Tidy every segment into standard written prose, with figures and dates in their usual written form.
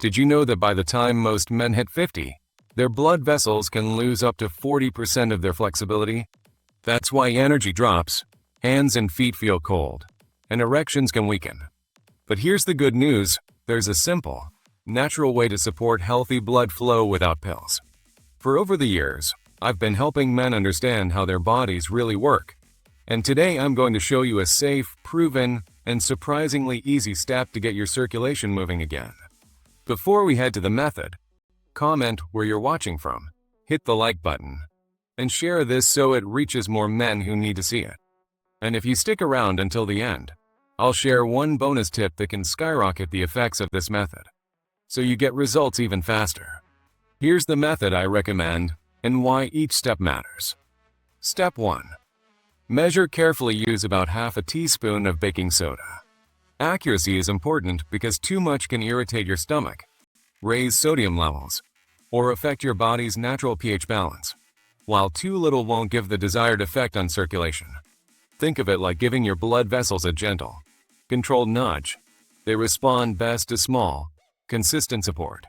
Did you know that by the time most men hit 50, their blood vessels can lose up to 40% of their flexibility? That's why energy drops, hands and feet feel cold, and erections can weaken. But here's the good news: there's a simple, natural way to support healthy blood flow without pills. For over the years, I've been helping men understand how their bodies really work. And today I'm going to show you a safe, proven, and surprisingly easy step to get your circulation moving again. Before we head to the method, comment where you're watching from, hit the like button, and share this so it reaches more men who need to see it. And if you stick around until the end, I'll share one bonus tip that can skyrocket the effects of this method, so you get results even faster. Here's the method I recommend and why each step matters. Step 1. Measure carefully. Use about half a teaspoon of baking soda. Accuracy is important because too much can irritate your stomach, raise sodium levels, or affect your body's natural pH balance, while too little won't give the desired effect on circulation. Think of it like giving your blood vessels a gentle, controlled nudge. They respond best to small, consistent support.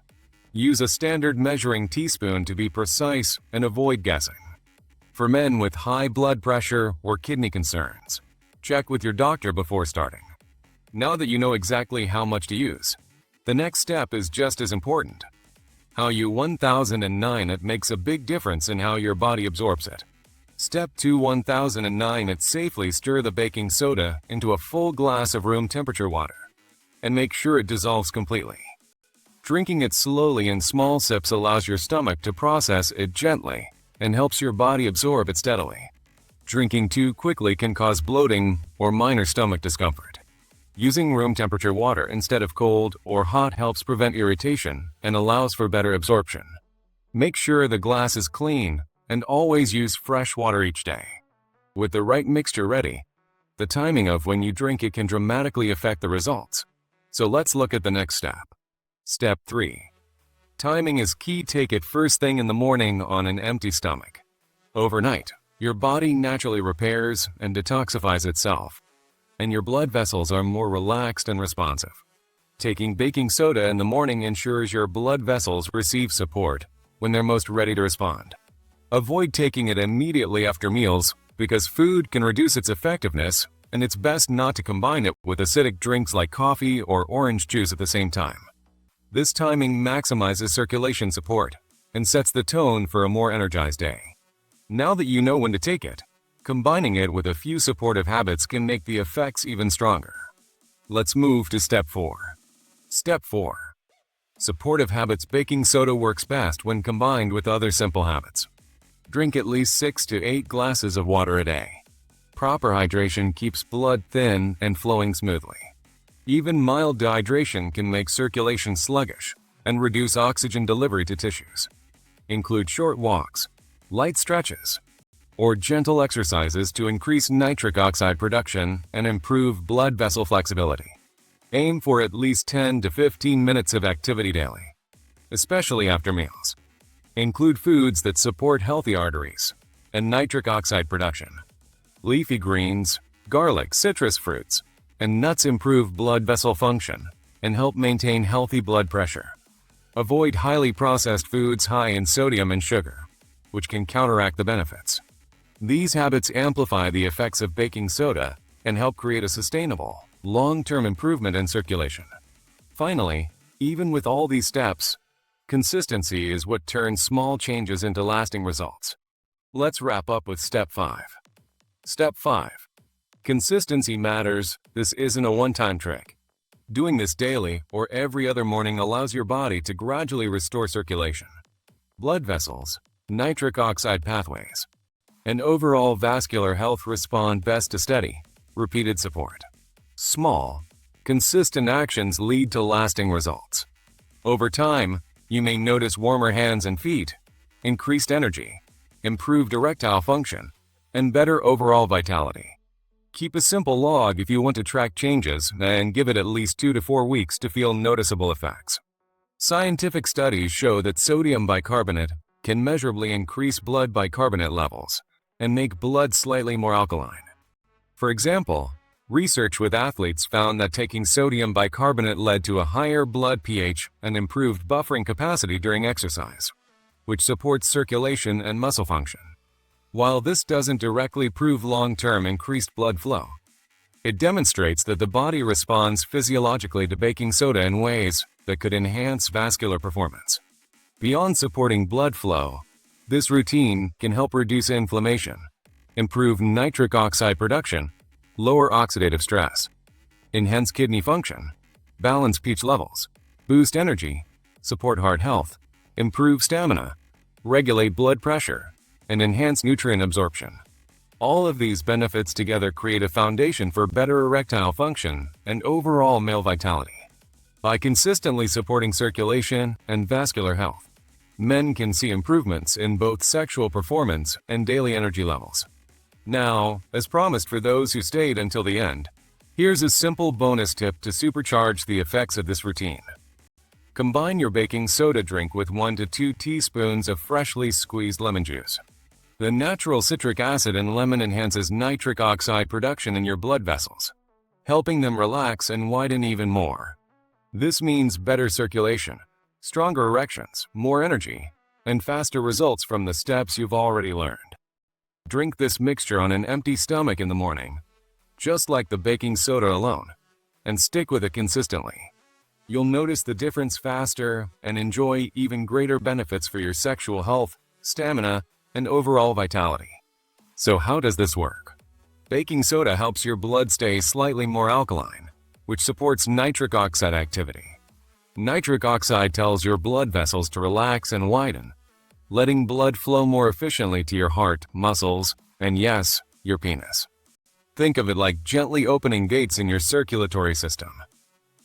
Use a standard measuring teaspoon to be precise and avoid guessing. For men with high blood pressure or kidney concerns, check with your doctor before starting. Now that you know exactly how much to use, the next step is just as important. How you 1009 it makes a big difference in how your body absorbs it. Step 2. 1009 it. Safely stir the baking soda into a full glass of room temperature water, and make sure it dissolves completely. Drinking it slowly in small sips allows your stomach to process it gently and helps your body absorb it steadily. Drinking too quickly can cause bloating or minor stomach discomfort. Using room temperature water instead of cold or hot helps prevent irritation and allows for better absorption. Make sure the glass is clean and always use fresh water each day. With the right mixture ready, the timing of when you drink it can dramatically affect the results. So let's look at the next step. Step 3. Timing is key. Take it first thing in the morning on an empty stomach. Overnight, your body naturally repairs and detoxifies itself, and your blood vessels are more relaxed and responsive. Taking baking soda in the morning ensures your blood vessels receive support when they're most ready to respond. Avoid taking it immediately after meals because food can reduce its effectiveness, and it's best not to combine it with acidic drinks like coffee or orange juice at the same time. This timing maximizes circulation support and sets the tone for a more energized day. Now that you know when to take it, combining it with a few supportive habits can make the effects even stronger. Let's move to Step 4. Step 4. Supportive habits. Baking soda works best when combined with other simple habits. Drink at least 6 to 8 glasses of water a day. Proper hydration keeps blood thin and flowing smoothly. Even mild dehydration can make circulation sluggish and reduce oxygen delivery to tissues. Include short walks, light stretches, or gentle exercises to increase nitric oxide production and improve blood vessel flexibility. Aim for at least 10 to 15 minutes of activity daily, especially after meals. Include foods that support healthy arteries and nitric oxide production. Leafy greens, garlic, citrus fruits, and nuts improve blood vessel function and help maintain healthy blood pressure. Avoid highly processed foods high in sodium and sugar, which can counteract the benefits. These habits amplify the effects of baking soda and help create a sustainable, long-term improvement in circulation. Finally, even with all these steps, consistency is what turns small changes into lasting results. Let's wrap up with Step 5. Step 5. Consistency matters. This isn't a one-time trick. Doing this daily or every other morning allows your body to gradually restore circulation, blood vessels, nitric oxide pathways, and overall vascular health. Respond best to steady, repeated support. Small, consistent actions lead to lasting results. Over time, you may notice warmer hands and feet, increased energy, improved erectile function, and better overall vitality. Keep a simple log if you want to track changes and give it at least 2 to 4 weeks to feel noticeable effects. Scientific studies show that sodium bicarbonate can measurably increase blood bicarbonate levels and make blood slightly more alkaline. For example, Research with athletes found that taking sodium bicarbonate led to a higher blood pH and improved buffering capacity during exercise, which supports circulation and muscle function. While this doesn't directly prove long-term increased blood flow, it demonstrates that the body responds physiologically to baking soda in ways that could enhance vascular performance. Beyond supporting blood flow, this routine can help reduce inflammation, improve nitric oxide production, lower oxidative stress, enhance kidney function, balance pH levels, boost energy, support heart health, improve stamina, regulate blood pressure, and enhance nutrient absorption. All of these benefits together create a foundation for better erectile function and overall male vitality. By consistently supporting circulation and vascular health, men can see improvements in both sexual performance and daily energy levels. Now, as promised for those who stayed until the end, here's a simple bonus tip to supercharge the effects of this routine. Combine your baking soda drink with 1 to 2 teaspoons of freshly squeezed lemon juice. The natural citric acid in lemon enhances nitric oxide production in your blood vessels, helping them relax and widen even more. This means better circulation, stronger erections, more energy, and faster results from the steps you've already learned. Drink this mixture on an empty stomach in the morning, just like the baking soda alone, and stick with it consistently. You'll notice the difference faster and enjoy even greater benefits for your sexual health, stamina, and overall vitality. So how does this work? Baking soda helps your blood stay slightly more alkaline, which supports nitric oxide activity. Nitric oxide tells your blood vessels to relax and widen, letting blood flow more efficiently to your heart, muscles, and yes, your penis. Think of it like gently opening gates in your circulatory system.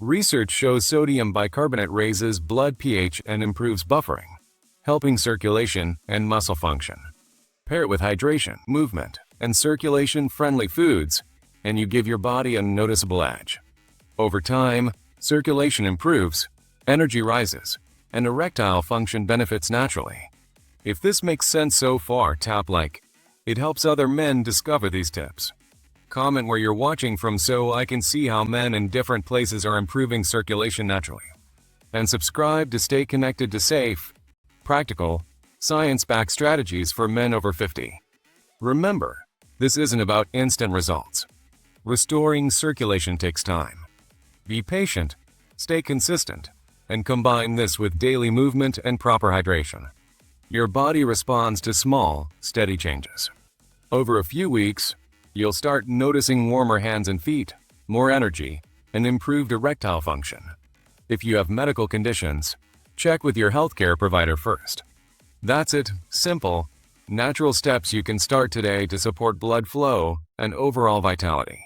Research shows sodium bicarbonate raises blood pH and improves buffering, helping circulation and muscle function. Pair it with hydration, movement, and circulation-friendly foods, and you give your body a noticeable edge. Over time, circulation improves, energy rises, and erectile function benefits naturally. If this makes sense so far, tap like. It helps other men discover these tips. Comment where you're watching from so I can see how men in different places are improving circulation naturally. And subscribe to stay connected to safe, practical, science-backed strategies for men over 50. Remember, this isn't about instant results. Restoring circulation takes time. Be patient, stay consistent, and combine this with daily movement and proper hydration. Your body responds to small, steady changes. Over a few weeks, you'll start noticing warmer hands and feet, more energy, and improved erectile function. If you have medical conditions, check with your healthcare provider first. That's it, simple, natural steps you can start today to support blood flow and overall vitality.